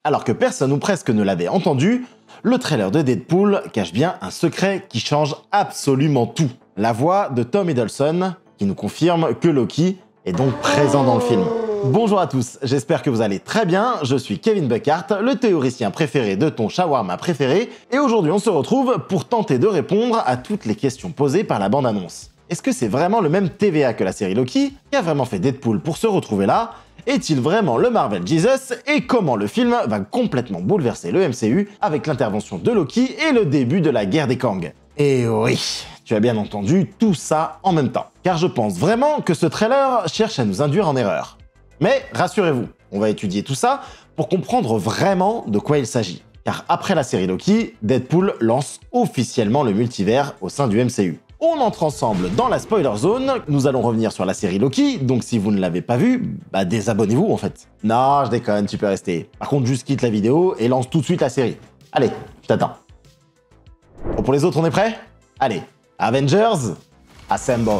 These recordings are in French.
Alors que personne ou presque ne l'avait entendu, le trailer de Deadpool cache bien un secret qui change absolument tout. La voix de Tom Hiddleston qui nous confirme que Loki est donc présent dans le film. Bonjour à tous, j'espère que vous allez très bien, je suis Kevin Buckhardt, le théoricien préféré de ton shawarma préféré, et aujourd'hui on se retrouve pour tenter de répondre à toutes les questions posées par la bande-annonce. Est-ce que c'est vraiment le même TVA que la série Loki qui a vraiment fait Deadpool pour se retrouver là? Est-il vraiment le Marvel Jesus? Et comment le film va complètement bouleverser le MCU avec l'intervention de Loki et le début de la guerre des Kang? Et oui, tu as bien entendu, tout ça en même temps. Car je pense vraiment que ce trailer cherche à nous induire en erreur. Mais rassurez-vous, on va étudier tout ça pour comprendre vraiment de quoi il s'agit. Car après la série Loki, Deadpool lance officiellement le multivers au sein du MCU. On entre ensemble dans la spoiler zone, nous allons revenir sur la série Loki, donc si vous ne l'avez pas vue, bah désabonnez-vous en fait. Non, je déconne, tu peux rester. Par contre, juste quitte la vidéo et lance tout de suite la série. Allez, je t'attends. Bon, pour les autres, on est prêts? Allez, Avengers, assemble.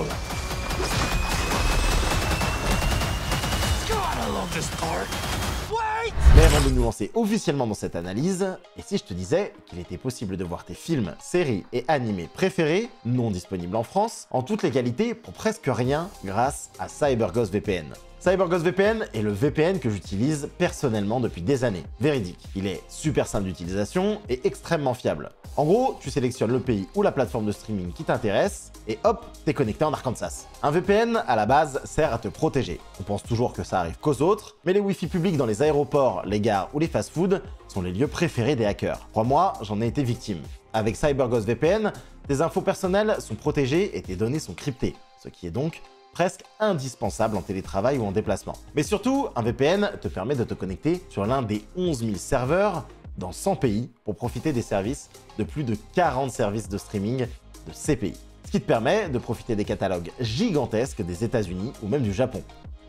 Mais avant de nous lancer officiellement dans cette analyse, et si je te disais qu'il était possible de voir tes films, séries et animés préférés, non disponibles en France, en toute légalité pour presque rien grâce à CyberGhost VPN. CyberGhost VPN est le VPN que j'utilise personnellement depuis des années. Véridique, il est super simple d'utilisation et extrêmement fiable. En gros, tu sélectionnes le pays ou la plateforme de streaming qui t'intéresse et hop, t'es connecté en Arkansas. Un VPN, à la base, sert à te protéger. On pense toujours que ça arrive qu'aux autres, mais les Wi-Fi publics dans les aéroports, les gares ou les fast-foods sont les lieux préférés des hackers. Crois-moi, j'en ai été victime. Avec CyberGhost VPN, tes infos personnelles sont protégées et tes données sont cryptées, ce qui est donc presque indispensable en télétravail ou en déplacement. Mais surtout, un VPN te permet de te connecter sur l'un des 11 000 serveurs dans 100 pays pour profiter des services de plus de 40 services de streaming de ces pays. Ce qui te permet de profiter des catalogues gigantesques des États-Unis ou même du Japon.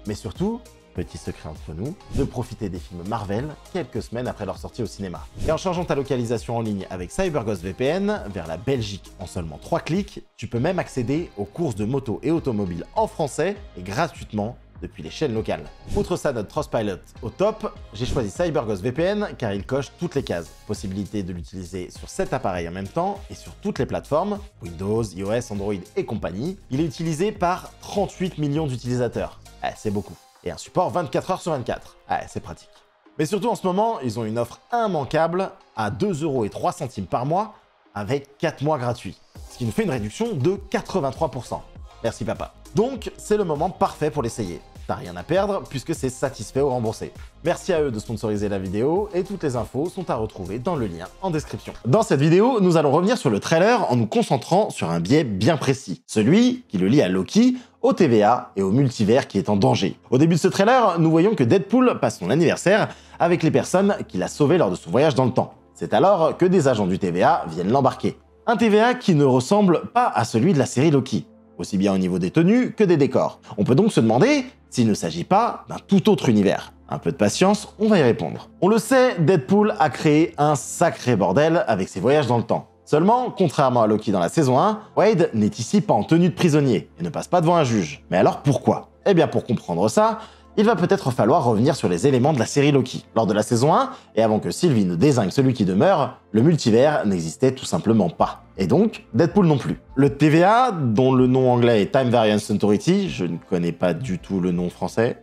Mais surtout, petit secret entre nous, de profiter des films Marvel quelques semaines après leur sortie au cinéma. Et en changeant ta localisation en ligne avec CyberGhost VPN vers la Belgique en seulement 3 clics, tu peux même accéder aux courses de moto et automobiles en français et gratuitement depuis les chaînes locales. Outre ça, notre Trustpilot au top, j'ai choisi CyberGhost VPN car il coche toutes les cases. Possibilité de l'utiliser sur 7 appareils en même temps et sur toutes les plateformes, Windows, iOS, Android et compagnie. Il est utilisé par 38 millions d'utilisateurs. C'est beaucoup. Et un support 24 heures sur 24. C'est pratique. Mais surtout en ce moment, ils ont une offre immanquable à 2,03 € par mois avec 4 mois gratuits. Ce qui nous fait une réduction de 83%. Merci papa. Donc, c'est le moment parfait pour l'essayer. T'as rien à perdre puisque c'est satisfait ou remboursé. Merci à eux de sponsoriser la vidéo et toutes les infos sont à retrouver dans le lien en description. Dans cette vidéo, nous allons revenir sur le trailer en nous concentrant sur un biais bien précis. Celui qui le lie à Loki, au TVA et au multivers qui est en danger. Au début de ce trailer, nous voyons que Deadpool passe son anniversaire avec les personnes qu'il a sauvées lors de son voyage dans le temps. C'est alors que des agents du TVA viennent l'embarquer. Un TVA qui ne ressemble pas à celui de la série Loki, aussi bien au niveau des tenues que des décors. On peut donc se demander s'il ne s'agit pas d'un tout autre univers. Un peu de patience, on va y répondre. On le sait, Deadpool a créé un sacré bordel avec ses voyages dans le temps. Seulement, contrairement à Loki dans la saison 1, Wade n'est ici pas en tenue de prisonnier et ne passe pas devant un juge. Mais alors pourquoi? Eh bien pour comprendre ça, il va peut-être falloir revenir sur les éléments de la série Loki. Lors de la saison 1, et avant que Sylvie ne désigne celui qui demeure, le multivers n'existait tout simplement pas. Et donc, Deadpool non plus. Le TVA, dont le nom anglais est Time Variance Authority, je ne connais pas du tout le nom français,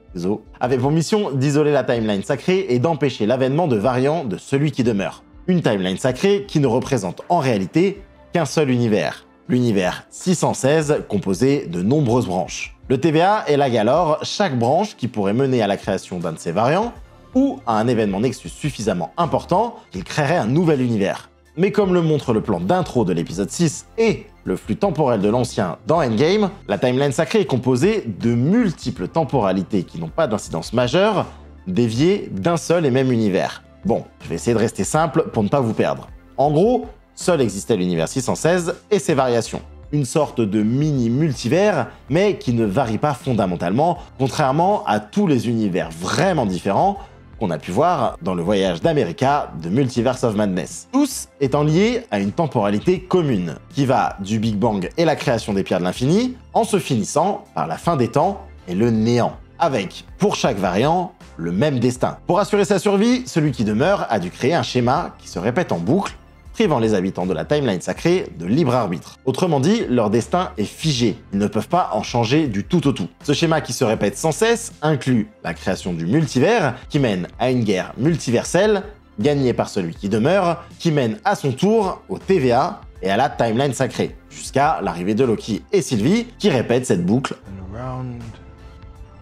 avait pour mission d'isoler la timeline sacrée et d'empêcher l'avènement de variants de celui qui demeure. Une timeline sacrée qui ne représente en réalité qu'un seul univers. L'univers 616, composé de nombreuses branches. Le TVA élague alors chaque branche qui pourrait mener à la création d'un de ces variants, ou à un événement Nexus suffisamment important qu'il créerait un nouvel univers. Mais comme le montre le plan d'intro de l'épisode 6 et le flux temporel de l'ancien dans Endgame, la timeline sacrée est composée de multiples temporalités qui n'ont pas d'incidence majeure, déviées d'un seul et même univers. Bon, je vais essayer de rester simple pour ne pas vous perdre. En gros, seul existait l'univers 616 et ses variations. Une sorte de mini-multivers, mais qui ne varie pas fondamentalement, contrairement à tous les univers vraiment différents qu'on a pu voir dans le voyage d'America de Multiverse of Madness. Tous étant liés à une temporalité commune, qui va du Big Bang et la création des pierres de l'infini, en se finissant par la fin des temps et le néant. avec, pour chaque variant, le même destin. Pour assurer sa survie, celui qui demeure a dû créer un schéma qui se répète en boucle, privant les habitants de la timeline sacrée de libre arbitre. Autrement dit, leur destin est figé, ils ne peuvent pas en changer du tout au tout. Ce schéma qui se répète sans cesse inclut la création du multivers, qui mène à une guerre multiverselle, gagnée par celui qui demeure, qui mène à son tour au TVA et à la timeline sacrée, jusqu'à l'arrivée de Loki et Sylvie, qui répètent cette boucle. And around,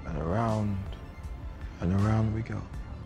and around, and around we go.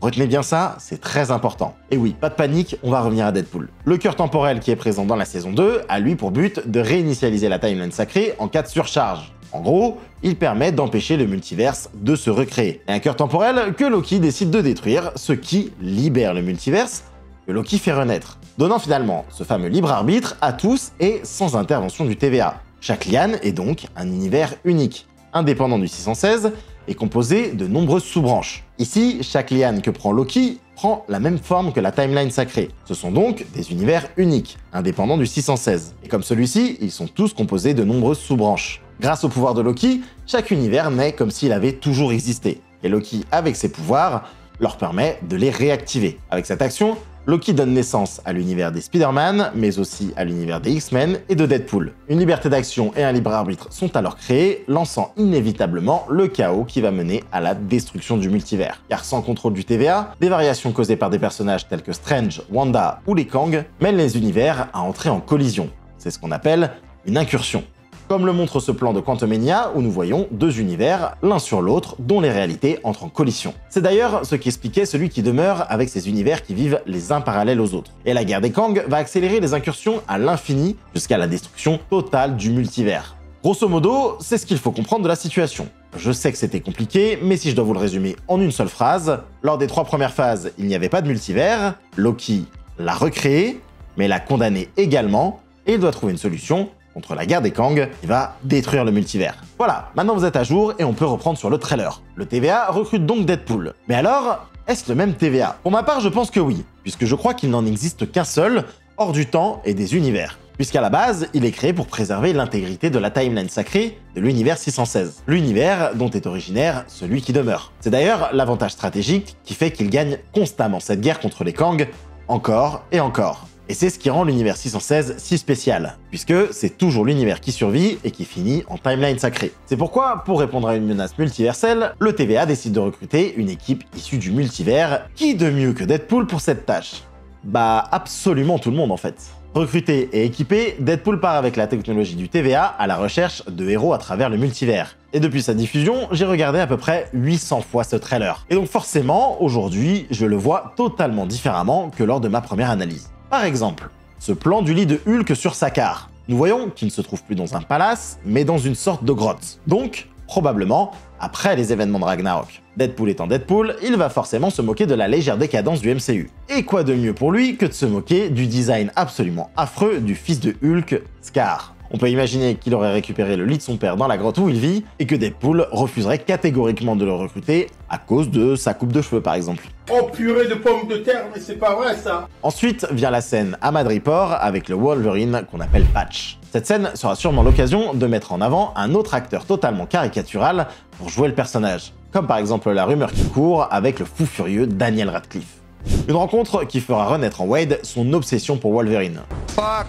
Retenez bien ça, c'est très important. Et oui, pas de panique, on va revenir à Deadpool. Le cœur temporel qui est présent dans la saison 2 a lui pour but de réinitialiser la timeline sacrée en cas de surcharge. En gros, il permet d'empêcher le multiverse de se recréer. Et un cœur temporel que Loki décide de détruire, ce qui libère le multiverse que Loki fait renaître, donnant finalement ce fameux libre arbitre à tous et sans intervention du TVA. Chaque liane est donc un univers unique, indépendant du 616 et composé de nombreuses sous-branches. Ici, chaque liane que prend Loki prend la même forme que la timeline sacrée. Ce sont donc des univers uniques, indépendants du 616. Et comme celui-ci, ils sont tous composés de nombreuses sous-branches. Grâce au pouvoir de Loki, chaque univers naît comme s'il avait toujours existé. Et Loki, avec ses pouvoirs, leur permet de les réactiver. Avec cette action, Loki donne naissance à l'univers des Spider-Man, mais aussi à l'univers des X-Men et de Deadpool. Une liberté d'action et un libre arbitre sont alors créés, lançant inévitablement le chaos qui va mener à la destruction du multivers. Car sans contrôle du TVA, des variations causées par des personnages tels que Strange, Wanda ou les Kang mènent les univers à entrer en collision. C'est ce qu'on appelle une incursion. Comme le montre ce plan de Quantumania où nous voyons deux univers, l'un sur l'autre, dont les réalités entrent en collision. C'est d'ailleurs ce qu'expliquait celui qui demeure avec ces univers qui vivent les uns parallèles aux autres. Et la guerre des Kang va accélérer les incursions à l'infini jusqu'à la destruction totale du multivers. Grosso modo, c'est ce qu'il faut comprendre de la situation. Je sais que c'était compliqué, mais si je dois vous le résumer en une seule phrase, lors des 3 premières phases, il n'y avait pas de multivers, Loki l'a recréé, mais l'a condamné également, et il doit trouver une solution contre la guerre des Kang qui va détruire le multivers. Voilà, maintenant vous êtes à jour et on peut reprendre sur le trailer. Le TVA recrute donc Deadpool. Mais alors, est-ce le même TVA? Pour ma part, je pense que oui, puisque je crois qu'il n'en existe qu'un seul, hors du temps et des univers. Puisqu'à la base, il est créé pour préserver l'intégrité de la timeline sacrée de l'univers 616. L'univers dont est originaire celui qui demeure. C'est d'ailleurs l'avantage stratégique qui fait qu'il gagne constamment cette guerre contre les Kang, encore et encore. Et c'est ce qui rend l'univers 616 si spécial, puisque c'est toujours l'univers qui survit et qui finit en timeline sacrée. C'est pourquoi, pour répondre à une menace multiverselle, le TVA décide de recruter une équipe issue du multivers. Qui de mieux que Deadpool pour cette tâche? Bah absolument tout le monde en fait. Recruté et équipé, Deadpool part avec la technologie du TVA à la recherche de héros à travers le multivers. Et depuis sa diffusion, j'ai regardé à peu près 800 fois ce trailer. Et donc forcément, aujourd'hui, je le vois totalement différemment que lors de ma première analyse. Par exemple, ce plan du lit de Hulk sur Sakaar. Nous voyons qu'il ne se trouve plus dans un palace, mais dans une sorte de grotte. Donc, probablement, après les événements de Ragnarok. Deadpool étant Deadpool, il va forcément se moquer de la légère décadence du MCU. Et quoi de mieux pour lui que de se moquer du design absolument affreux du fils de Hulk, Skaar. On peut imaginer qu'il aurait récupéré le lit de son père dans la grotte où il vit, et que Deadpool refuserait catégoriquement de le recruter à cause de sa coupe de cheveux par exemple. Oh purée de pommes de terre, mais c'est pas vrai ça! Ensuite vient la scène à Madripoor avec le Wolverine qu'on appelle Patch. Cette scène sera sûrement l'occasion de mettre en avant un autre acteur totalement caricatural pour jouer le personnage, comme par exemple la rumeur qui court avec le fou furieux Daniel Radcliffe. Une rencontre qui fera renaître en Wade son obsession pour Wolverine. Fuck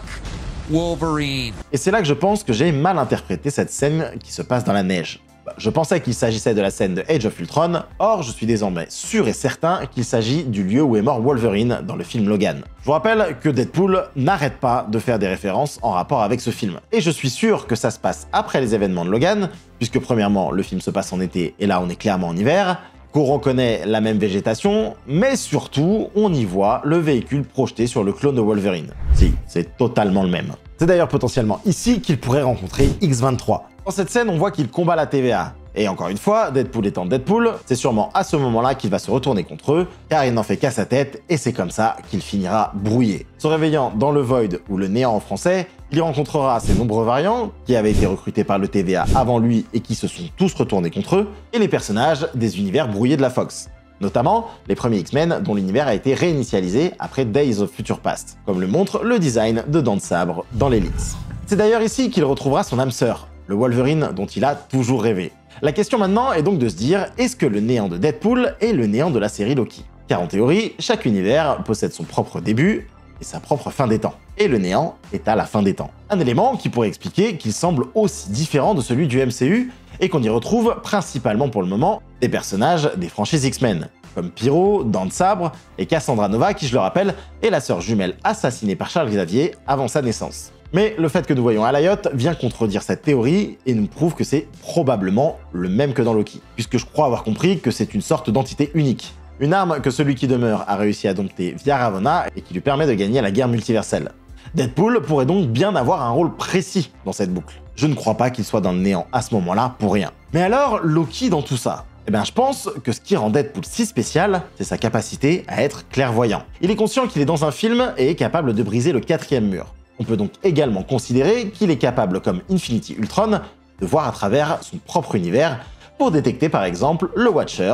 Wolverine. Et c'est là que je pense que j'ai mal interprété cette scène qui se passe dans la neige. Je pensais qu'il s'agissait de la scène de Age of Ultron, or je suis désormais sûr et certain qu'il s'agit du lieu où est mort Wolverine dans le film Logan. Je vous rappelle que Deadpool n'arrête pas de faire des références en rapport avec ce film. Et je suis sûr que ça se passe après les événements de Logan, puisque premièrement le film se passe en été et là on est clairement en hiver, qu'on reconnaît la même végétation, mais surtout on y voit le véhicule projeté sur le clone de Wolverine. Si, c'est totalement le même. C'est d'ailleurs potentiellement ici qu'il pourrait rencontrer X-23. Dans cette scène, on voit qu'il combat la TVA. Et encore une fois, Deadpool étant Deadpool, c'est sûrement à ce moment-là qu'il va se retourner contre eux, car il n'en fait qu'à sa tête, et c'est comme ça qu'il finira brouillé. Se réveillant dans le Void, ou le néant en français, il y rencontrera ses nombreux variants, qui avaient été recrutés par le TVA avant lui et qui se sont tous retournés contre eux, et les personnages des univers brouillés de la Fox. Notamment les premiers X-Men dont l'univers a été réinitialisé après Days of Future Past, comme le montre le design de Dents de Sabre dans l'Elite. C'est d'ailleurs ici qu'il retrouvera son âme sœur, le Wolverine dont il a toujours rêvé. La question maintenant est donc de se dire, est-ce que le néant de Deadpool est le néant de la série Loki? Car en théorie, chaque univers possède son propre début et sa propre fin des temps. Et le néant est à la fin des temps. Un élément qui pourrait expliquer qu'il semble aussi différent de celui du MCU et qu'on y retrouve principalement pour le moment des personnages des franchises X-Men, comme Pyro, Dents de Sabre et Cassandra Nova qui, je le rappelle, est la sœur jumelle assassinée par Charles Xavier avant sa naissance. Mais le fait que nous voyons Alioth vient contredire cette théorie et nous prouve que c'est probablement le même que dans Loki, puisque je crois avoir compris que c'est une sorte d'entité unique. Une arme que celui qui demeure a réussi à dompter via Ravonna et qui lui permet de gagner la guerre multiverselle. Deadpool pourrait donc bien avoir un rôle précis dans cette boucle. Je ne crois pas qu'il soit dans le néant à ce moment-là pour rien. Mais alors, Loki dans tout ça? Eh bien, je pense que ce qui rend Deadpool si spécial, c'est sa capacité à être clairvoyant. Il est conscient qu'il est dans un film et est capable de briser le 4e mur. On peut donc également considérer qu'il est capable, comme Infinity Ultron, de voir à travers son propre univers pour détecter par exemple le Watcher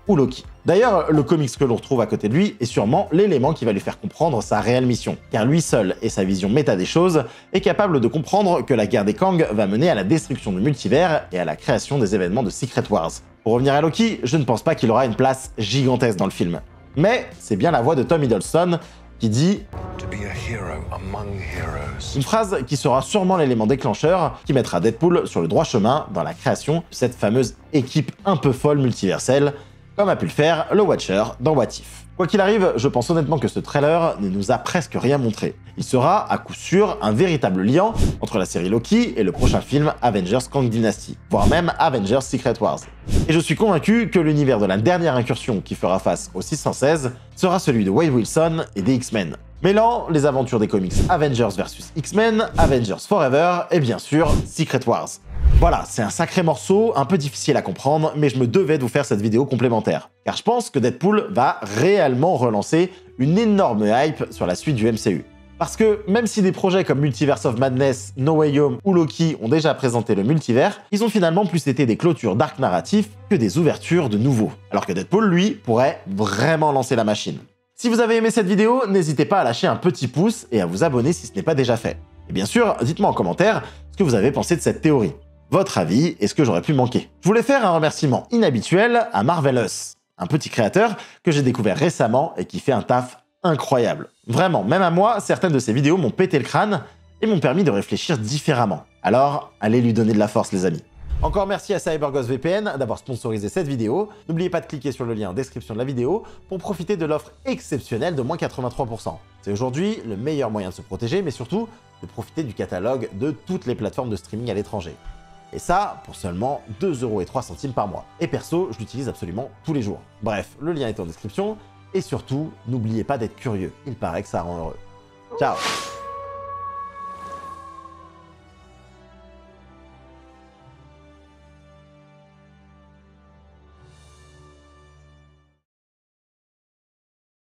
ou Loki. D'ailleurs, le comics que l'on retrouve à côté de lui est sûrement l'élément qui va lui faire comprendre sa réelle mission, car lui seul et sa vision méta des choses est capable de comprendre que la guerre des Kang va mener à la destruction du multivers et à la création des événements de Secret Wars. Pour revenir à Loki, je ne pense pas qu'il aura une place gigantesque dans le film. Mais c'est bien la voix de Tom Hiddleston qui dit To be a hero among heroes. une phrase qui sera sûrement l'élément déclencheur qui mettra Deadpool sur le droit chemin dans la création de cette fameuse équipe un peu folle multiverselle, comme a pu le faire le Watcher dans What If. Quoi qu'il arrive, je pense honnêtement que ce trailer ne nous a presque rien montré. Il sera à coup sûr un véritable lien entre la série Loki et le prochain film Avengers Kang Dynasty, voire même Avengers Secret Wars. Et je suis convaincu que l'univers de la dernière incursion qui fera face au 616 sera celui de Wade Wilson et des X-Men, mêlant les aventures des comics Avengers vs X-Men, Avengers Forever et bien sûr Secret Wars. Voilà, c'est un sacré morceau, un peu difficile à comprendre, mais je me devais de vous faire cette vidéo complémentaire. Car je pense que Deadpool va réellement relancer une énorme hype sur la suite du MCU. Parce que même si des projets comme Multiverse of Madness, No Way Home ou Loki ont déjà présenté le multivers, ils ont finalement plus été des clôtures d'arcs narratifs que des ouvertures de nouveaux. Alors que Deadpool, lui, pourrait vraiment lancer la machine. Si vous avez aimé cette vidéo, n'hésitez pas à lâcher un petit pouce et à vous abonner si ce n'est pas déjà fait. Et bien sûr, dites-moi en commentaire ce que vous avez pensé de cette théorie. Votre avis et ce que j'aurais pu manquer. Je voulais faire un remerciement inhabituel à Marvelous, un petit créateur que j'ai découvert récemment et qui fait un taf incroyable. Vraiment, même à moi, certaines de ses vidéos m'ont pété le crâne et m'ont permis de réfléchir différemment. Alors, allez lui donner de la force les amis. Encore merci à CyberGhost VPN d'avoir sponsorisé cette vidéo. N'oubliez pas de cliquer sur le lien en description de la vidéo pour profiter de l'offre exceptionnelle de moins 83%. C'est aujourd'hui le meilleur moyen de se protéger, mais surtout de profiter du catalogue de toutes les plateformes de streaming à l'étranger. Et ça, pour seulement 2,03 € par mois. Et perso, je l'utilise absolument tous les jours. Bref, le lien est en description. Et surtout, n'oubliez pas d'être curieux. Il paraît que ça rend heureux. Ciao!